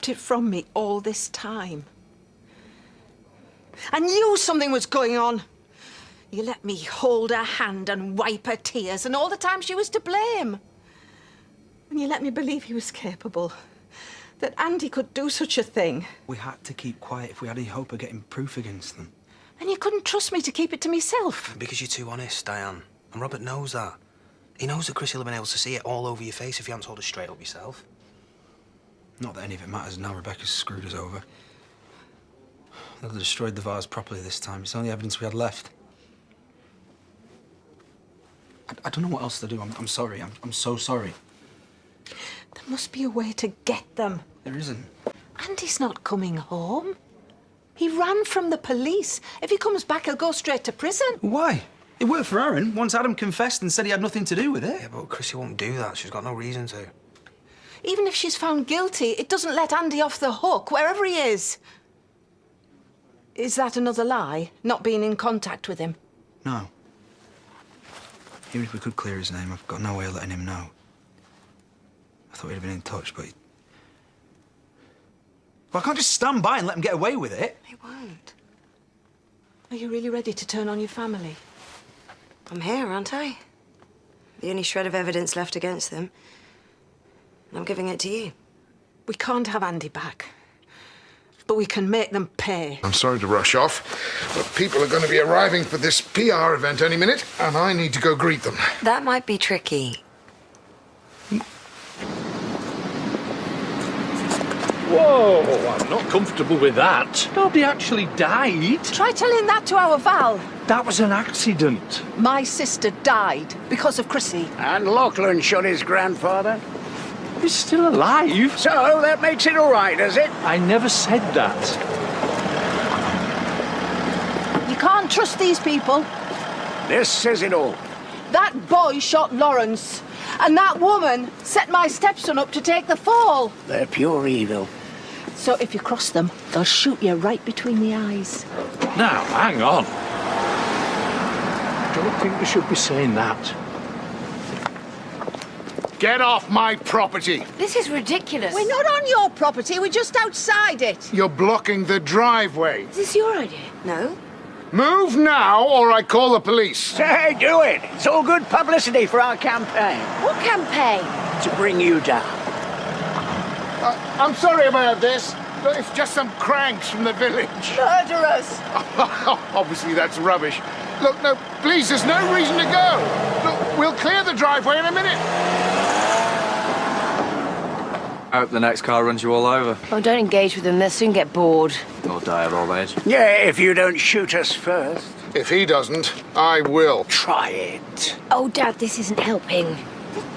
kept it from me all this time. I knew something was going on. You let me hold her hand and wipe her tears, and all the time she was to blame. And you let me believe he was capable, that Andy could do such a thing. We had to keep quiet if we had any hope of getting proof against them. And you couldn't trust me to keep it to myself. Because you're too honest, Diane. And Robert knows that. He knows that Chrissy will have been able to see it all over your face if you hadn't told us straight up yourself. Not that any of it matters now. Rebecca's screwed us over. They'll have destroyed the vase properly this time. It's the only evidence we had left. I don't know what else to do. I'm sorry. I'm so sorry. There must be a way to get them. There isn't. Andy's not coming home. He ran from the police. If he comes back, he'll go straight to prison. Why? It worked for Aaron. Once Adam confessed and said he had nothing to do with it. Yeah, but Chrissy won't do that. She's got no reason to. Even if she's found guilty, it doesn't let Andy off the hook, wherever he is. Is that another lie? Not being in contact with him? No. Even if we could clear his name, I've got no way of letting him know. I thought he'd have been in touch, but... Well, I can't just stand by and let him get away with it. He won't. Are you really ready to turn on your family? I'm here, aren't I? The only shred of evidence left against them. And I'm giving it to you. We can't have Andy back. But we can make them pay. I'm sorry to rush off, but people are going to be arriving for this PR event any minute, and I need to go greet them. That might be tricky. Whoa, I'm not comfortable with that. Nobody actually died. Try telling that to our Val. That was an accident. My sister died because of Chrissy. And Lachlan shot his grandfather. He's still alive. So that makes it all right, does it? I never said that. You can't trust these people. This says it all. That boy shot Lawrence, and that woman set my stepson up to take the fall. They're pure evil. So if you cross them, they'll shoot you right between the eyes. Now, hang on. I don't think we should be saying that. Get off my property! This is ridiculous. We're not on your property, we're just outside it. You're blocking the driveway. Is this your idea? No? Move now, or I call the police. Hey, do it. It's all good publicity for our campaign. What campaign? To bring you down. I'm sorry about this. Look, it's just some cranks from the village. Murderers! Obviously, that's rubbish. Look, no, please, there's no reason to go. Look, we'll clear the driveway in a minute. I hope the next car runs you all over. Oh, don't engage with them. They'll soon get bored. Or die of old age. Yeah, if you don't shoot us first. If he doesn't, I will. Try it. Oh, Dad, this isn't helping.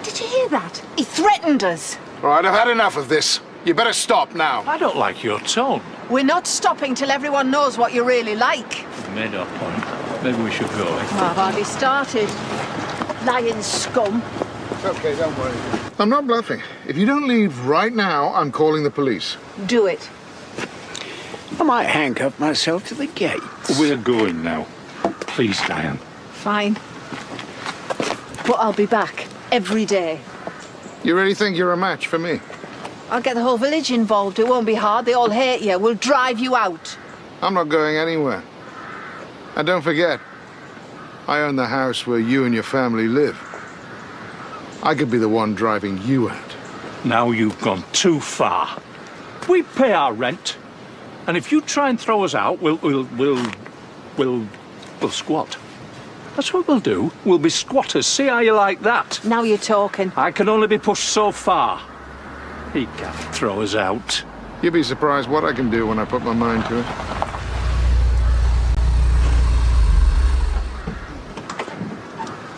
Did you hear that? He threatened us. All right, I've had enough of this. You better stop now. I don't like your tone. We're not stopping till everyone knows what you're really like. We've made our point. Maybe we should go. I've hardly started. Lying scum. It's okay, don't worry. I'm not bluffing. If you don't leave right now, I'm calling the police. Do it. I might handcuff myself to the gate. We're going now. Please, Diane. Fine. But I'll be back every day. You really think you're a match for me? I'll get the whole village involved. It won't be hard. They all hate you. We'll drive you out. I'm not going anywhere. And don't forget, I own the house where you and your family live. I could be the one driving you out. Now you've gone too far. We pay our rent. And if you try and throw us out, we'll squat. That's what we'll do. We'll be squatters. See how you like that? Now you're talking. I can only be pushed so far. He can't throw us out. You'd be surprised what I can do when I put my mind to it.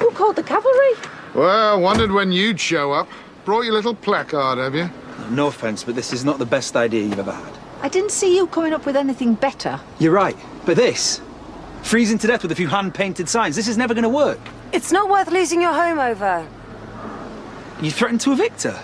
Who called the cavalry? Well, wondered when you'd show up. Brought your little placard, have you? No offence, but this is not the best idea you've ever had. I didn't see you coming up with anything better. You're right, but this? Freezing to death with a few hand-painted signs, this is never going to work. It's not worth losing your home over. You threatened to evict her.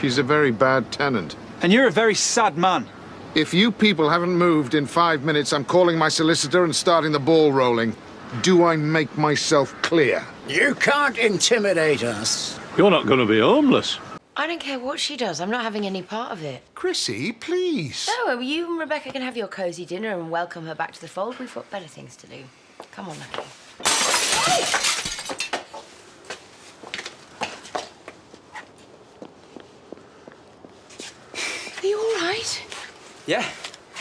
She's a very bad tenant. And you're a very sad man. If you people haven't moved in 5 minutes, I'm calling my solicitor and starting the ball rolling. Do I make myself clear? You can't intimidate us. You're not going to be homeless. I don't care what she does. I'm not having any part of it. Chrissy, please. No, you and Rebecca can have your cosy dinner and welcome her back to the fold. We've got better things to do. Come on, Lucky. Are you all right? Yeah,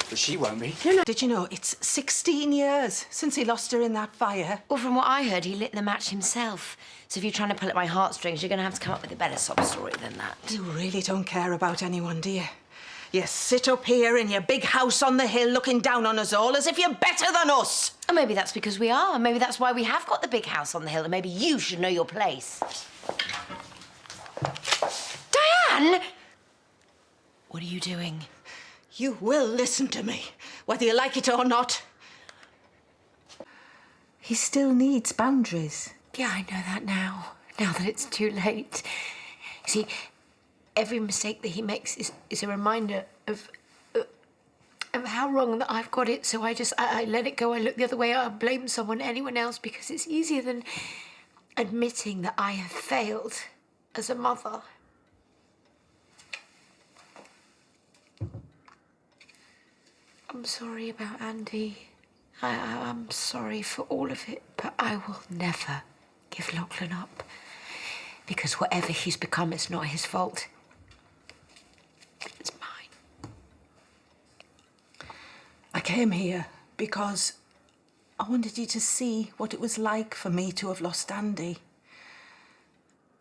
but she won't be. No. Did you know it's 16 years since he lost her in that fire? Well, from what I heard, he lit the match himself. So if you're trying to pull at my heartstrings, you're going to have to come up with a better sob story than that. You really don't care about anyone, do you? You sit up here in your big house on the hill looking down on us all as if you're better than us. And maybe that's because we are. Maybe that's why we have got the big house on the hill, and maybe you should know your place. Diane! What are you doing? You will listen to me, whether you like it or not. He still needs boundaries. Yeah, I know that now that it's too late. See, every mistake that he makes is a reminder of how wrong that I've got it, so I let it go. I look the other way. I blame someone, anyone else, because it's easier than admitting that I have failed as a mother. I'm sorry about Andy. I'm sorry for all of it, but I will never give Lachlan up. Because whatever he's become, it's not his fault. It's mine. I came here because I wanted you to see what it was like for me to have lost Andy.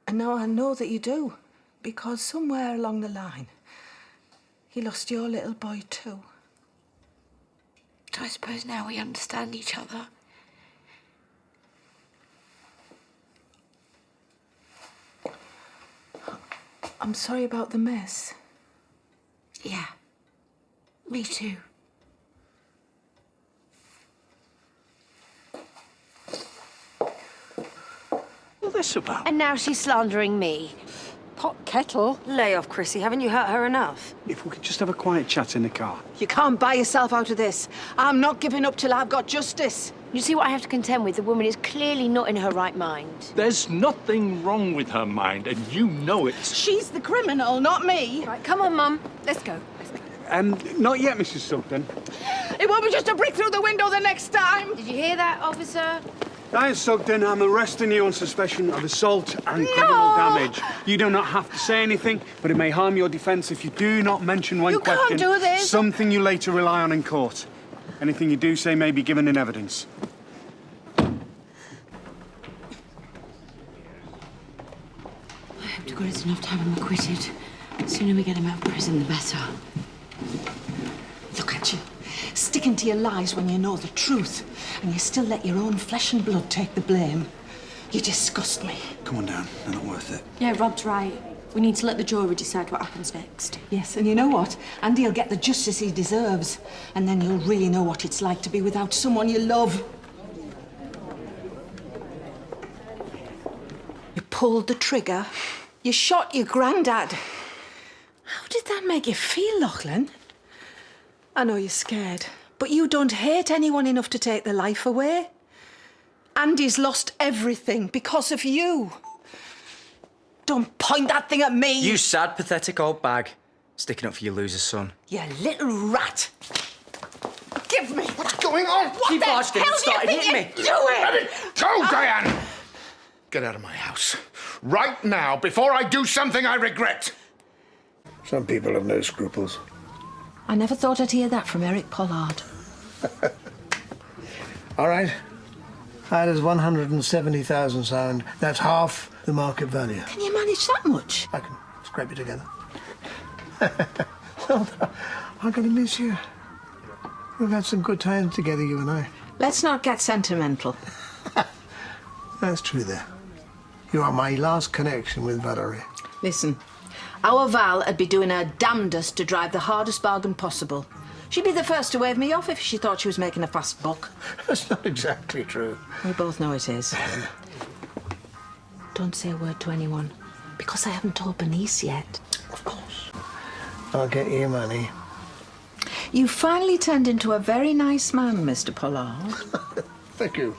And now I know that you do, because somewhere along the line, he lost your little boy too. So I suppose now we understand each other. I'm sorry about the mess. Yeah, me too. What's this about? And now she's slandering me. Pot kettle. Lay off, Chrissy. Haven't you hurt her enough? If we could just have a quiet chat in the car. You can't buy yourself out of this. I'm not giving up till I've got justice. You see what I have to contend with? The woman is clearly not in her right mind. There's nothing wrong with her mind, and you know it. She's the criminal, not me. Right, come on, Mum. Let's go. Not yet, Mrs. Sugden. It won't be just a brick through the window the next time. Did you hear that, officer? Diane Sugden, I'm arresting you on suspicion of assault and criminal damage. You do not have to say anything, but it may harm your defence if you do not mention one question. You can't do this. Something you later rely on in court. Anything you do say may be given in evidence. I hope to God it's enough to have him acquitted. The sooner we get him out of prison, the better. Look at you, sticking to your lies when you know the truth, and you still let your own flesh and blood take the blame. You disgust me. Come on down, they're not worth it. Yeah, Rob's right. We need to let the jury decide what happens next. Yes, and you know what? Andy'll get the justice he deserves, and then you'll really know what it's like to be without someone you love. You pulled the trigger. You shot your granddad. How did that make you feel, Lachlan? I know you're scared, but you don't hate anyone enough to take their life away. Andy's lost everything because of you. Don't point that thing at me. You sad, pathetic old bag. Sticking up for your loser son. You little rat. Give me. What's going on? What She the barged in hell and do you started think hitting me. you're doing? Let it go, Diane! Get out of my house. Right now, before I do something I regret. Some people have no scruples. I never thought I'd hear that from Eric Pollard. All right. That is 170,000 sound. That's half the market value. Can you manage that much? I can scrape it together. Well, I'm going to miss you. We've had some good times together, you and I. Let's not get sentimental. That's true there. You are my last connection with Valerie. Listen, our Val would be doing her damnedest to drive the hardest bargain possible. She'd be the first to wave me off if she thought she was making a fast buck. That's not exactly true. We both know it is. Don't say a word to anyone, because I haven't told Bernice yet. Of course. I'll get you money. You finally turned into a very nice man, Mr. Pollard. Thank you.